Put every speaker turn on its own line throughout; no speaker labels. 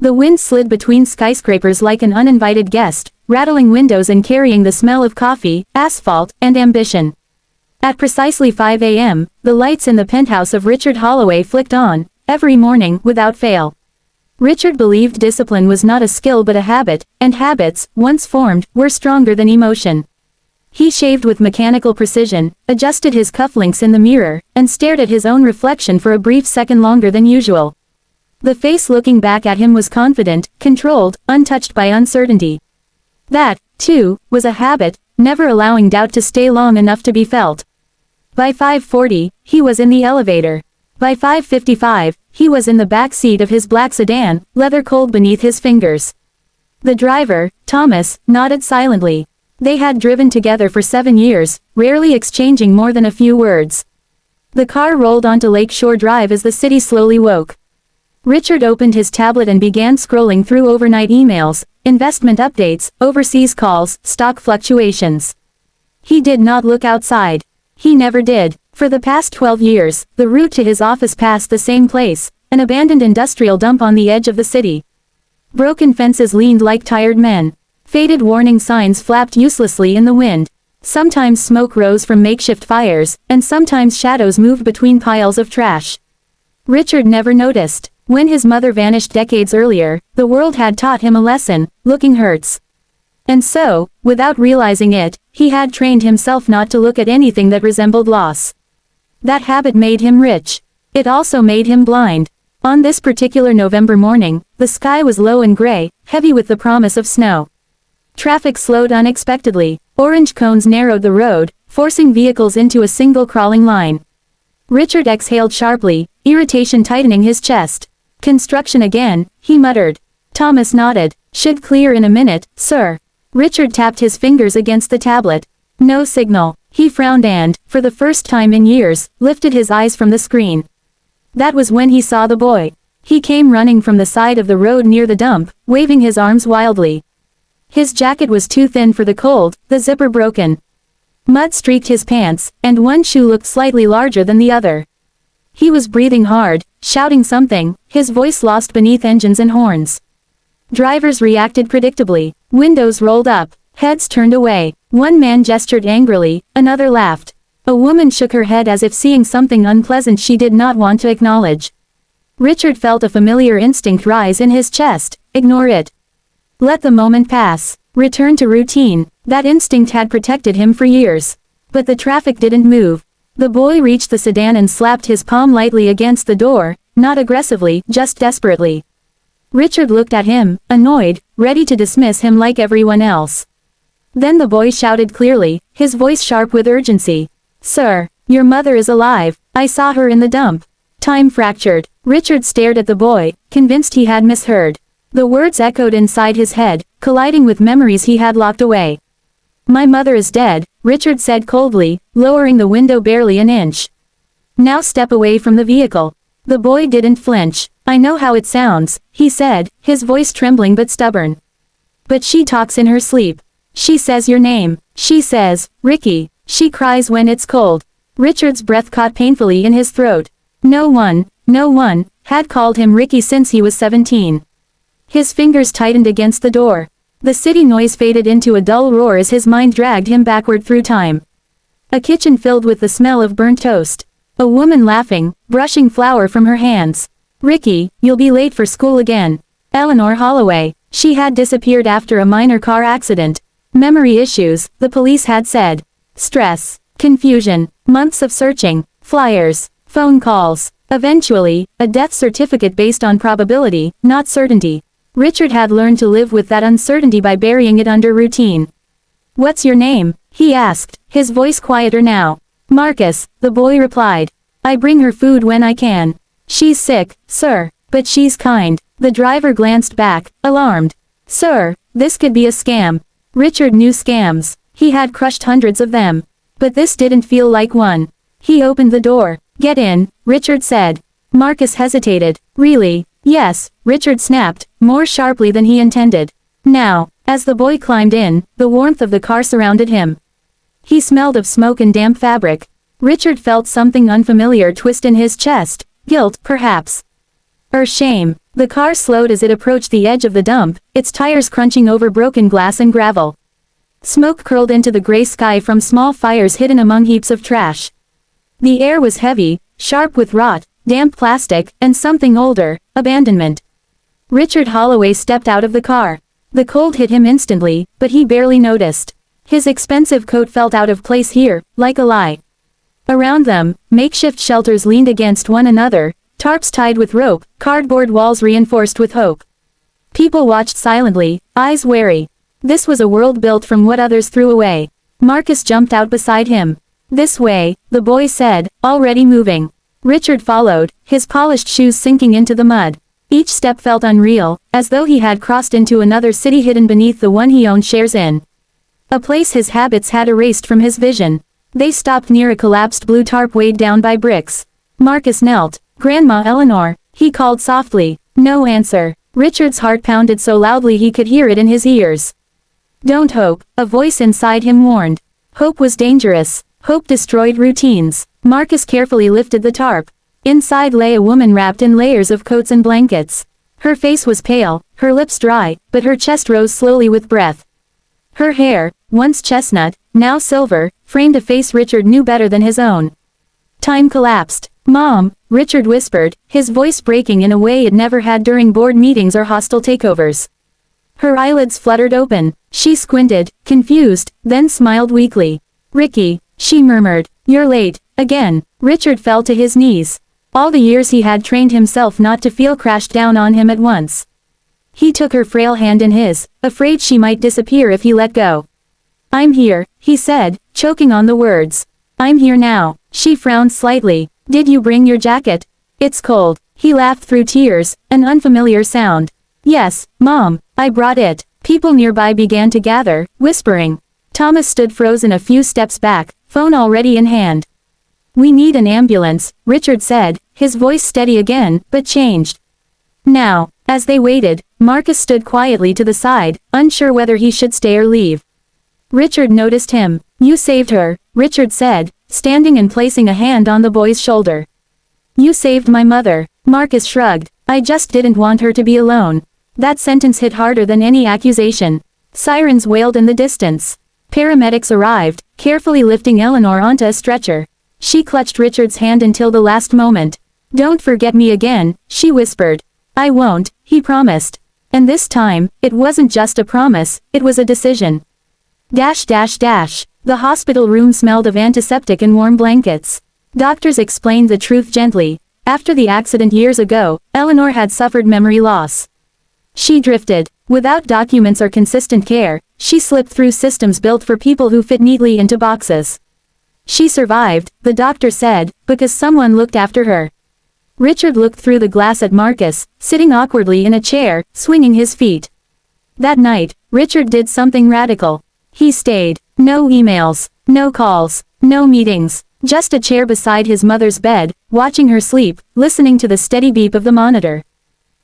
The wind slid between skyscrapers like an uninvited guest, rattling windows and carrying the smell of coffee, asphalt, and ambition. At precisely 5 a.m., the lights in the penthouse of Richard Holloway flicked on, every morning, without fail. Richard believed discipline was not a skill but a habit, and habits, once formed, were stronger than emotion. He shaved with mechanical precision, adjusted his cufflinks in the mirror, and stared at his own reflection for a brief second longer than usual. The face looking back at him was confident, controlled, untouched by uncertainty. That, too, was a habit, never allowing doubt to stay long enough to be felt. By 5:40, he was in the elevator. By 5:55, he was in the back seat of his black sedan, leather cold beneath his fingers. The driver, Thomas, nodded silently. They had driven together for 7 years, rarely exchanging more than a few words. The car rolled onto Lakeshore Drive as the city slowly woke. Richard opened his tablet and began scrolling through overnight emails, investment updates, overseas calls, stock fluctuations. He did not look outside. He never did. For the past 12 years, the route to his office passed the same place, an abandoned industrial dump on the edge of the city. Broken fences leaned like tired men. Faded warning signs flapped uselessly in the wind. Sometimes smoke rose from makeshift fires, and sometimes shadows moved between piles of trash. Richard never noticed. When his mother vanished decades earlier, the world had taught him a lesson: looking hurts. And so, without realizing it, he had trained himself not to look at anything that resembled loss. That habit made him rich. It also made him blind. On this particular November morning, the sky was low and gray, heavy with the promise of snow. Traffic slowed unexpectedly. Orange cones narrowed the road, forcing vehicles into a single crawling line. Richard exhaled sharply, irritation tightening his chest. Construction again, he muttered. Thomas nodded. Should clear in a minute, sir. Richard tapped his fingers against the tablet. No signal. He frowned and, for the first time in years, lifted his eyes from the screen. That was when he saw the boy. He came running from the side of the road near the dump, waving his arms wildly. His jacket was too thin for the cold, the zipper broken. Mud streaked his pants, and one shoe looked slightly larger than the other. He was breathing hard, shouting something, his voice lost beneath engines and horns. Drivers reacted predictably. Windows rolled up. Heads turned away. One man gestured angrily, another laughed. A woman shook her head as if seeing something unpleasant she did not want to acknowledge. Richard felt a familiar instinct rise in his chest. Ignore it. Let the moment pass. Return to routine. That instinct had protected him for years. But the traffic didn't move. The boy reached the sedan and slapped his palm lightly against the door, not aggressively, just desperately. Richard looked at him, annoyed, ready to dismiss him like everyone else. Then the boy shouted clearly, his voice sharp with urgency. Sir, your mother is alive. I saw her in the dump. Time fractured. Richard stared at the boy, convinced he had misheard. The words echoed inside his head, colliding with memories he had locked away. My mother is dead, Richard said coldly, lowering the window barely an inch. Now step away from the vehicle. The boy didn't flinch. I know how it sounds, he said, his voice trembling but stubborn. But she talks in her sleep. She says your name. She says, Ricky. She cries when it's cold. Richard's breath caught painfully in his throat. No one, had called him Ricky since he was 17. His fingers tightened against the door. The city noise faded into a dull roar as his mind dragged him backward through time. A kitchen filled with the smell of burnt toast. A woman laughing, brushing flour from her hands. Ricky, you'll be late for school again. Eleanor Holloway. She had disappeared after a minor car accident. Memory issues, the police had said. Stress. Confusion. Months of searching. Flyers. Phone calls. Eventually, a death certificate based on probability, not certainty. Richard had learned to live with that uncertainty by burying it under routine. What's your name? He asked, his voice quieter now. Marcus, the boy replied. I bring her food when I can. She's sick, sir, but she's kind. The driver glanced back, alarmed. Sir, this could be a scam. Richard knew scams. He had crushed hundreds of them. But this didn't feel like one. He opened the door. Get in, Richard said. Marcus hesitated. Really? Yes, Richard snapped, more sharply than he intended. Now, as the boy climbed in, the warmth of the car surrounded him. He smelled of smoke and damp fabric. Richard felt something unfamiliar twist in his chest, guilt, perhaps. Shame. The car slowed as it approached the edge of the dump, its tires crunching over broken glass and gravel. Smoke curled into the gray sky from small fires hidden among heaps of trash. The air was heavy, sharp with rot, damp plastic, and something older, abandonment. Richard Holloway stepped out of the car. The cold hit him instantly, but he barely noticed. His expensive coat felt out of place here, like a lie. Around them, makeshift shelters leaned against one another, tarps tied with rope, cardboard walls reinforced with hope. People watched silently, eyes wary. This was a world built from what others threw away. Marcus jumped out beside him. "This way," the boy said, already moving. Richard followed, his polished shoes sinking into the mud. Each step felt unreal, as though he had crossed into another city hidden beneath the one he owned shares in. A place his habits had erased from his vision. They stopped near a collapsed blue tarp weighed down by bricks. Marcus knelt. "Grandma Eleanor," he called softly. No answer. Richard's heart pounded so loudly he could hear it in his ears. "Don't hope," a voice inside him warned. Hope was dangerous. Hope destroyed routines. Marcus carefully lifted the tarp. Inside lay a woman wrapped in layers of coats and blankets. Her face was pale, her lips dry, but her chest rose slowly with breath. Her hair, once chestnut, now silver, framed a face Richard knew better than his own. Time collapsed. "Mom," Richard whispered, his voice breaking in a way it never had during board meetings or hostile takeovers. Her eyelids fluttered open. She squinted, confused, then smiled weakly. "Ricky," she murmured, "you're late, again." Richard fell to his knees. All the years he had trained himself not to feel crashed down on him at once. He took her frail hand in his, afraid she might disappear if he let go. "I'm here," he said, choking on the words. "I'm here now." She frowned slightly. "Did you bring your jacket?" "It's cold." He laughed through tears, an unfamiliar sound. "Yes, Mom, I brought it." People nearby began to gather, whispering. Thomas stood frozen a few steps back, phone already in hand. "We need an ambulance," Richard said, his voice steady again, but changed. Now, as they waited, Marcus stood quietly to the side, unsure whether he should stay or leave. Richard noticed him. "You saved her," Richard said, standing and placing a hand on the boy's shoulder. "You saved my mother." Marcus shrugged. "I just didn't want her to be alone." That sentence hit harder than any accusation. Sirens wailed in the distance. Paramedics arrived, carefully lifting Eleanor onto a stretcher. She clutched Richard's hand until the last moment. "Don't forget me again," she whispered. "I won't," he promised. And this time, it wasn't just a promise, it was a decision. The hospital room smelled of antiseptic and warm blankets. Doctors explained the truth gently. After the accident years ago, Eleanor had suffered memory loss. She drifted. Without documents or consistent care, she slipped through systems built for people who fit neatly into boxes. She survived, the doctor said, because someone looked after her. Richard looked through the glass at Marcus, sitting awkwardly in a chair, swinging his feet. That night, Richard did something radical. He stayed. No emails, no calls, no meetings, just a chair beside his mother's bed, watching her sleep, listening to the steady beep of the monitor.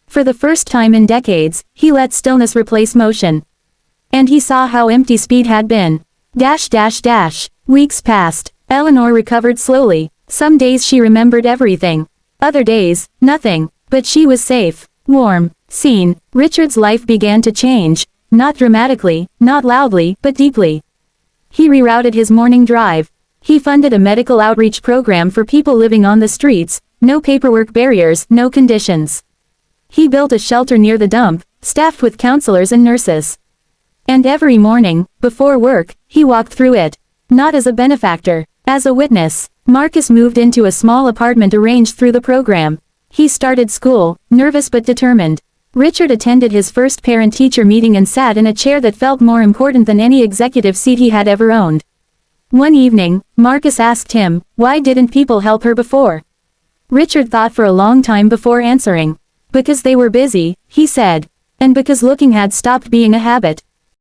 For the first time in decades, he let stillness replace motion. And he saw how empty speed had been. Weeks passed. Eleanor recovered slowly. Some days she remembered everything. Other days, nothing. But she was safe, warm, seen. Richard's life began to change. Not dramatically, not loudly, but deeply. He rerouted his morning drive. He funded a medical outreach program for people living on the streets. No paperwork barriers, no conditions. He built a shelter near the dump, staffed with counselors and nurses. And every morning, before work, he walked through it. Not as a benefactor, as a witness. Marcus moved into a small apartment arranged through the program. He started school, nervous but determined. Richard attended his first parent-teacher meeting and sat in a chair that felt more important than any executive seat he had ever owned. One evening, Marcus asked him, why didn't people help her before? Richard thought for a long time before answering. Because they were busy, he said. And because looking had stopped being a habit.